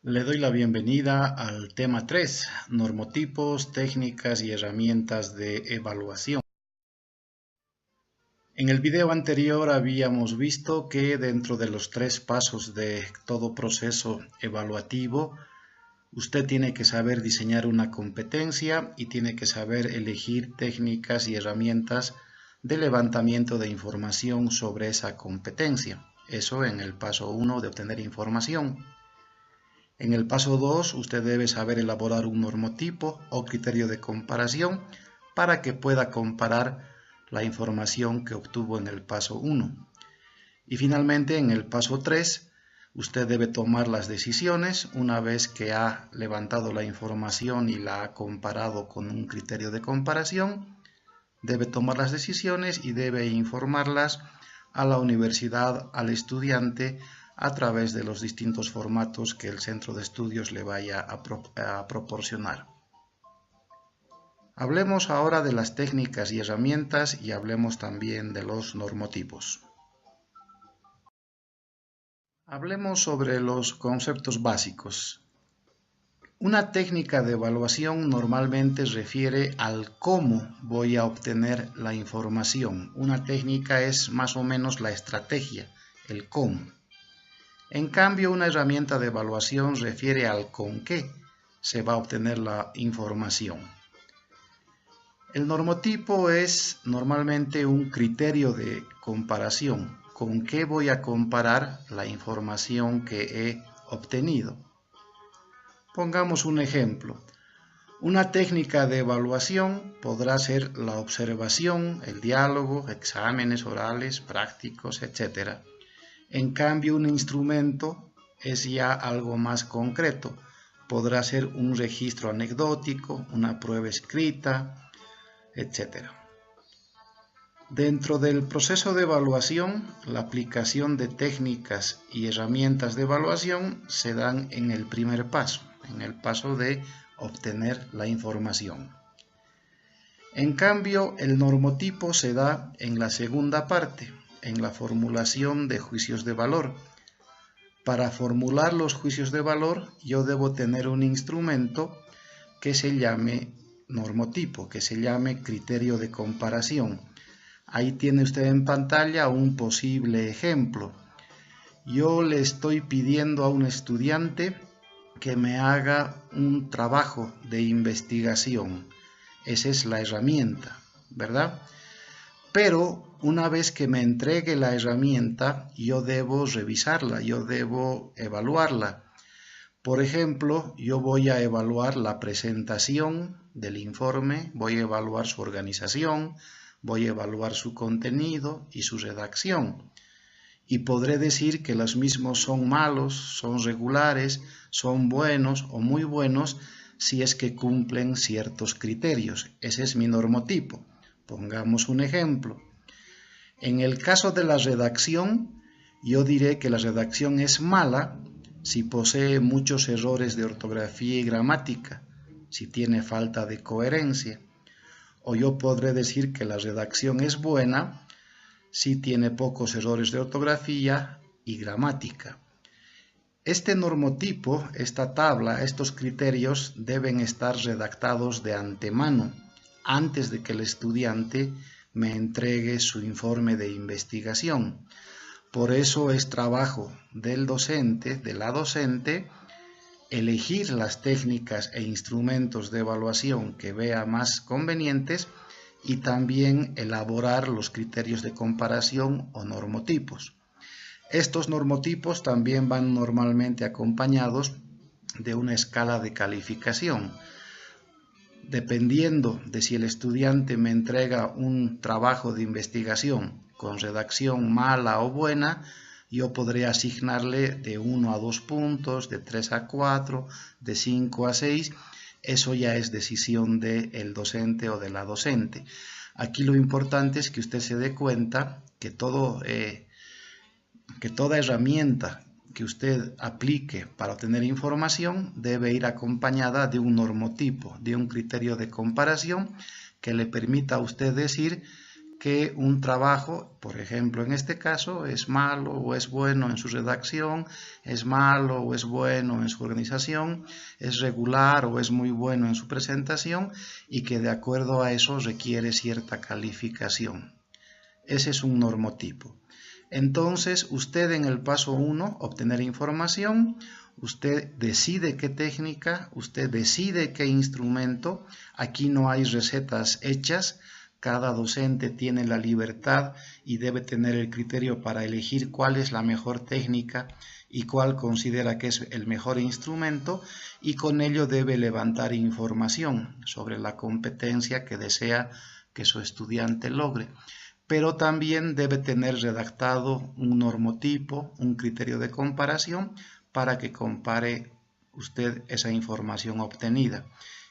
Le doy la bienvenida al tema 3, normotipos, técnicas y herramientas de evaluación. En el video anterior habíamos visto que dentro de los 3 pasos de todo proceso evaluativo, usted tiene que saber diseñar una competencia y tiene que saber elegir técnicas y herramientas de levantamiento de información sobre esa competencia. Eso en el paso 1 de obtener información. En el paso 2, usted debe saber elaborar un normotipo o criterio de comparación para que pueda comparar la información que obtuvo en el paso 1. Y finalmente, en el paso 3, usted debe tomar las decisiones una vez que ha levantado la información y la ha comparado con un criterio de comparación. Debe tomar las decisiones y debe informarlas a la universidad, al estudiante, a través de los distintos formatos que el centro de estudios le vaya a proporcionar. Hablemos ahora de las técnicas y herramientas y hablemos también de los normotipos. Hablemos sobre los conceptos básicos. Una técnica de evaluación normalmente refiere al cómo voy a obtener la información. Una técnica es más o menos la estrategia, el cómo. En cambio, una herramienta de evaluación refiere al con qué se va a obtener la información. El normotipo es normalmente un criterio de comparación. ¿Con qué voy a comparar la información que he obtenido? Pongamos un ejemplo. Una técnica de evaluación podrá ser la observación, el diálogo, exámenes orales, prácticos, etc. En cambio, un instrumento es ya algo más concreto. Podrá ser un registro anecdótico, una prueba escrita, etc. Dentro del proceso de evaluación, la aplicación de técnicas y herramientas de evaluación se dan en el primer paso, en el paso de obtener la información. En cambio, el normotipo se da en la segunda parte, en la formulación de juicios de valor. Para formular los juicios de valor, yo debo tener un instrumento que se llame normotipo, que se llame criterio de comparación. Ahí tiene usted en pantalla un posible ejemplo. Yo le estoy pidiendo a un estudiante que me haga un trabajo de investigación. Esa es la herramienta, ¿verdad? Pero una vez que me entregue la herramienta, yo debo revisarla, yo debo evaluarla. Por ejemplo, yo voy a evaluar la presentación del informe, voy a evaluar su organización, voy a evaluar su contenido y su redacción. Y podré decir que los mismos son malos, son regulares, son buenos o muy buenos si es que cumplen ciertos criterios. Ese es mi normotipo. Pongamos un ejemplo. En el caso de la redacción, yo diré que la redacción es mala si posee muchos errores de ortografía y gramática, si tiene falta de coherencia. O yo podré decir que la redacción es buena si tiene pocos errores de ortografía y gramática. Este normotipo, esta tabla, estos criterios deben estar redactados de antemano, antes de que el estudiante me entregue su informe de investigación. Por eso es trabajo del docente, de la docente, elegir las técnicas e instrumentos de evaluación que vea más convenientes y también elaborar los criterios de comparación o normotipos. Estos normotipos también van normalmente acompañados de una escala de calificación. Dependiendo de si el estudiante me entrega un trabajo de investigación con redacción mala o buena, yo podré asignarle de 1 a 2 puntos, de 3 a 4, de 5 a 6. Eso ya es decisión del docente o de la docente. Aquí lo importante es que usted se dé cuenta que toda herramienta que usted aplique para obtener información debe ir acompañada de un normotipo, de un criterio de comparación que le permita a usted decir que un trabajo, por ejemplo, en este caso, es malo o es bueno en su redacción, es malo o es bueno en su organización, es regular o es muy bueno en su presentación y que de acuerdo a eso requiere cierta calificación. Ese es un normotipo. Entonces, usted en el paso 1, obtener información, usted decide qué técnica, usted decide qué instrumento. Aquí no hay recetas hechas. Cada docente tiene la libertad y debe tener el criterio para elegir cuál es la mejor técnica y cuál considera que es el mejor instrumento, y con ello debe levantar información sobre la competencia que desea que su estudiante logre. Pero también debe tener redactado un normotipo, un criterio de comparación para que compare usted esa información obtenida.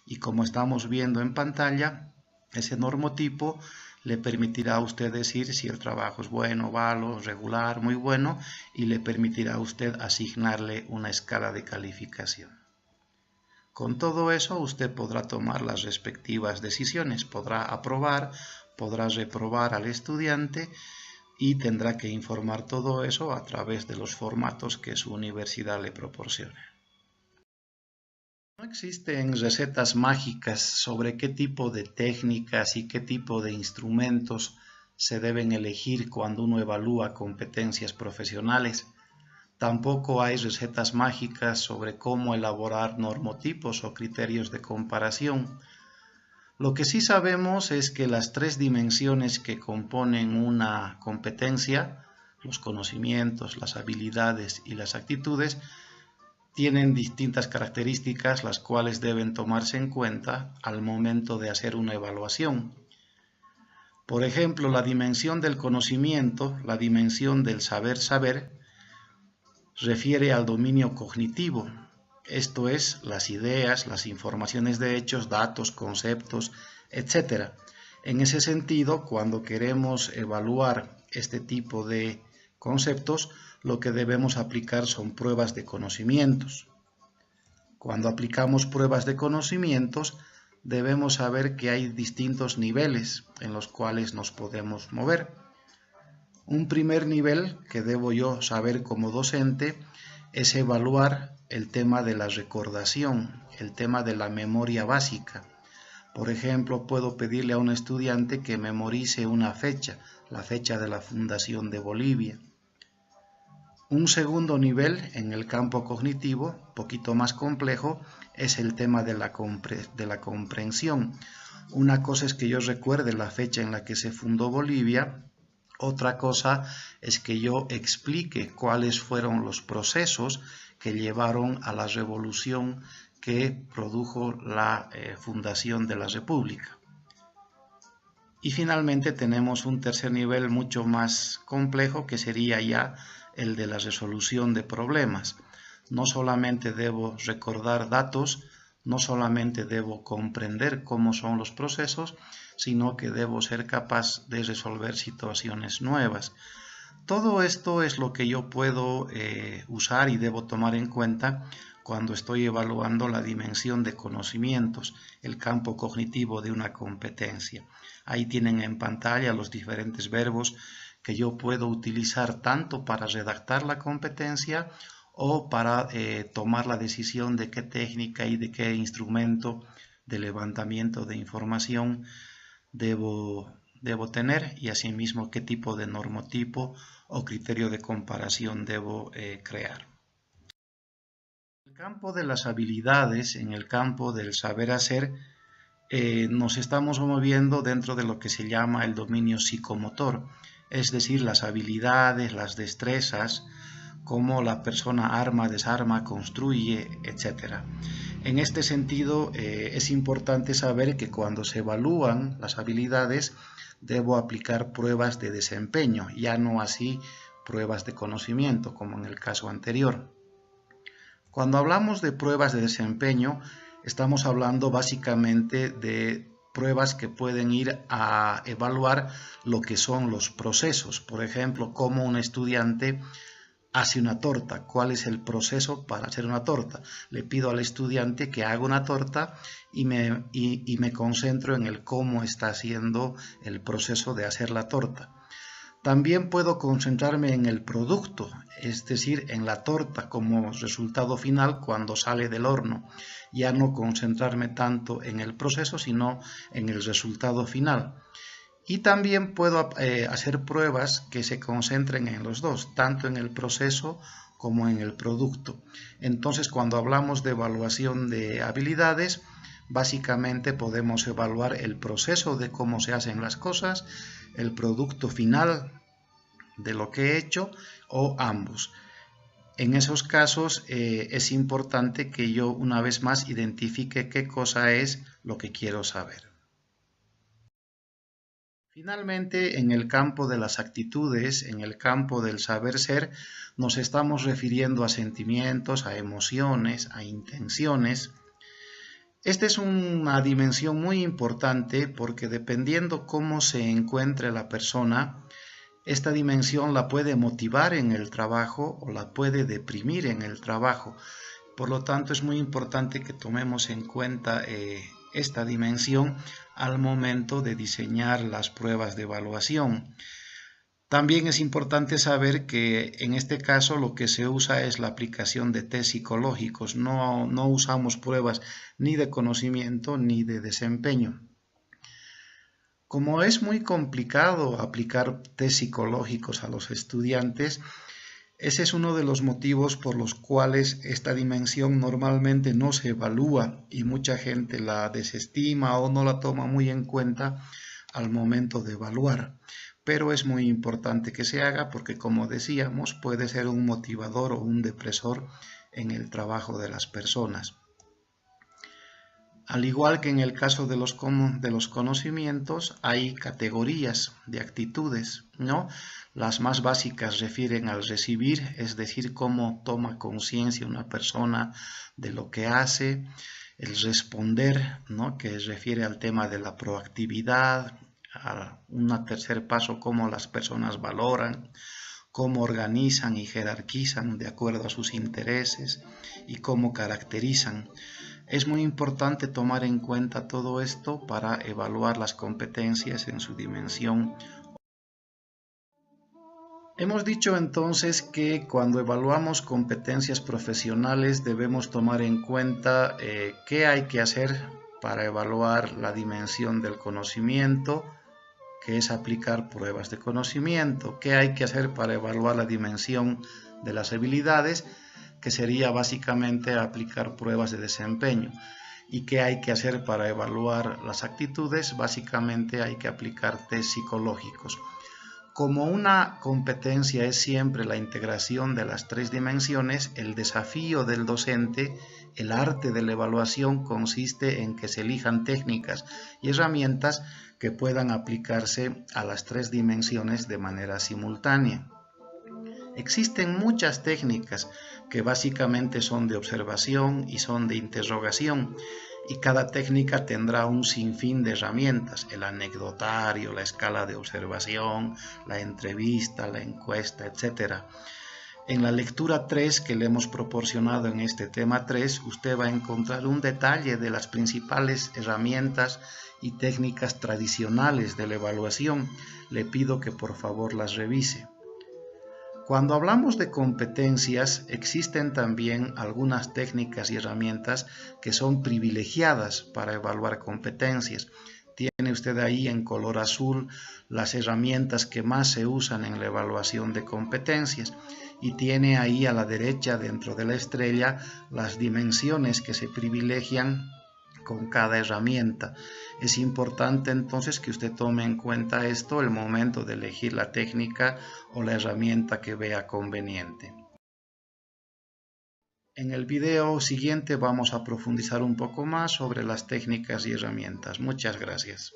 Y como estamos viendo en pantalla, ese normotipo le permitirá a usted decir si el trabajo es bueno, malo, regular, muy bueno, y le permitirá a usted asignarle una escala de calificación. Con todo eso usted podrá tomar las respectivas decisiones, podrá aprobar, podrá reprobar al estudiante y tendrá que informar todo eso a través de los formatos que su universidad le proporcione. No existen recetas mágicas sobre qué tipo de técnicas y qué tipo de instrumentos se deben elegir cuando uno evalúa competencias profesionales. Tampoco hay recetas mágicas sobre cómo elaborar normotipos o criterios de comparación. Lo que sí sabemos es que las 3 dimensiones que componen una competencia, los conocimientos, las habilidades y las actitudes, tienen distintas características las cuales deben tomarse en cuenta al momento de hacer una evaluación. Por ejemplo, la dimensión del conocimiento, la dimensión del saber, refiere al dominio cognitivo. Esto es, las ideas, las informaciones de hechos, datos, conceptos, etc. En ese sentido, cuando queremos evaluar este tipo de conceptos, lo que debemos aplicar son pruebas de conocimientos. Cuando aplicamos pruebas de conocimientos, debemos saber que hay distintos niveles en los cuales nos podemos mover. Un primer nivel que debo yo saber como docente es evaluar el tema de la recordación, el tema de la memoria básica. Por ejemplo, puedo pedirle a un estudiante que memorice una fecha, la fecha de la fundación de Bolivia. Un segundo nivel en el campo cognitivo, poquito más complejo, es el tema de la comprensión. Una cosa es que yo recuerde la fecha en la que se fundó Bolivia, otra cosa es que yo explique cuáles fueron los procesos que llevaron a la revolución que produjo la fundación de la República. Y finalmente tenemos un tercer nivel mucho más complejo, que sería ya el de la resolución de problemas. No solamente debo recordar datos, no solamente debo comprender cómo son los procesos, sino que debo ser capaz de resolver situaciones nuevas. Todo esto es lo que yo puedo usar y debo tomar en cuenta cuando estoy evaluando la dimensión de conocimientos, el campo cognitivo de una competencia. Ahí tienen en pantalla los diferentes verbos que yo puedo utilizar tanto para redactar la competencia o para tomar la decisión de qué técnica y de qué instrumento de levantamiento de información debo tener, y asimismo qué tipo de normotipo o criterio de comparación debo crear. En el campo de las habilidades, en el campo del saber hacer, nos estamos moviendo dentro de lo que se llama el dominio psicomotor, es decir, las habilidades, las destrezas, cómo la persona arma, desarma, construye, etc. En este sentido, es importante saber que cuando se evalúan las habilidades, debo aplicar pruebas de desempeño, ya no así pruebas de conocimiento, como en el caso anterior. Cuando hablamos de pruebas de desempeño, estamos hablando básicamente de pruebas que pueden ir a evaluar lo que son los procesos. Por ejemplo, cómo un estudiante hace una torta, cuál es el proceso para hacer una torta. Le pido al estudiante que haga una torta y me concentro en el cómo está haciendo el proceso de hacer la torta. También puedo concentrarme en el producto, es decir, en la torta como resultado final cuando sale del horno. Ya no concentrarme tanto en el proceso, sino en el resultado final. Y también puedo hacer pruebas que se concentren en los dos, tanto en el proceso como en el producto. Entonces, cuando hablamos de evaluación de habilidades, básicamente podemos evaluar el proceso de cómo se hacen las cosas, el producto final de lo que he hecho o ambos. En esos casos es importante que yo una vez más identifique qué cosa es lo que quiero saber. Finalmente, en el campo de las actitudes, en el campo del saber ser, nos estamos refiriendo a sentimientos, a emociones, a intenciones. Esta es una dimensión muy importante porque dependiendo cómo se encuentre la persona, esta dimensión la puede motivar en el trabajo o la puede deprimir en el trabajo. Por lo tanto, es muy importante que tomemos en cuenta esta dimensión al momento de diseñar las pruebas de evaluación. También es importante saber que en este caso lo que se usa es la aplicación de test psicológicos. No usamos pruebas ni de conocimiento ni de desempeño. Como es muy complicado aplicar test psicológicos a los estudiantes, ese es uno de los motivos por los cuales esta dimensión normalmente no se evalúa y mucha gente la desestima o no la toma muy en cuenta al momento de evaluar. Pero es muy importante que se haga porque, como decíamos, puede ser un motivador o un depresor en el trabajo de las personas. Al igual que en el caso de los conocimientos, hay categorías de actitudes, ¿no? Las más básicas refieren al recibir, es decir, cómo toma conciencia una persona de lo que hace. El responder, ¿no? Que refiere al tema de la proactividad. A un tercer paso, cómo las personas valoran, cómo organizan y jerarquizan de acuerdo a sus intereses y cómo caracterizan. Es muy importante tomar en cuenta todo esto para evaluar las competencias en su dimensión. Hemos dicho entonces que cuando evaluamos competencias profesionales debemos tomar en cuenta qué hay que hacer para evaluar la dimensión del conocimiento, que es aplicar pruebas de conocimiento, qué hay que hacer para evaluar la dimensión de las habilidades, que sería básicamente aplicar pruebas de desempeño, y qué hay que hacer para evaluar las actitudes, básicamente hay que aplicar test psicológicos. Como una competencia es siempre la integración de las tres dimensiones, el desafío del docente, el arte de la evaluación consiste en que se elijan técnicas y herramientas que puedan aplicarse a las tres dimensiones de manera simultánea. Existen muchas técnicas que básicamente son de observación y son de interrogación, y cada técnica tendrá un sinfín de herramientas: el anecdotario, la escala de observación, la entrevista, la encuesta, etc. En la lectura 3 que le hemos proporcionado en este tema 3, usted va a encontrar un detalle de las principales herramientas y técnicas tradicionales de la evaluación. Le pido que por favor las revise. Cuando hablamos de competencias, existen también algunas técnicas y herramientas que son privilegiadas para evaluar competencias. Tiene usted ahí en color azul las herramientas que más se usan en la evaluación de competencias y tiene ahí a la derecha, dentro de la estrella, las dimensiones que se privilegian con cada herramienta. Es importante entonces que usted tome en cuenta esto al momento de elegir la técnica o la herramienta que vea conveniente. En el video siguiente vamos a profundizar un poco más sobre las técnicas y herramientas. Muchas gracias.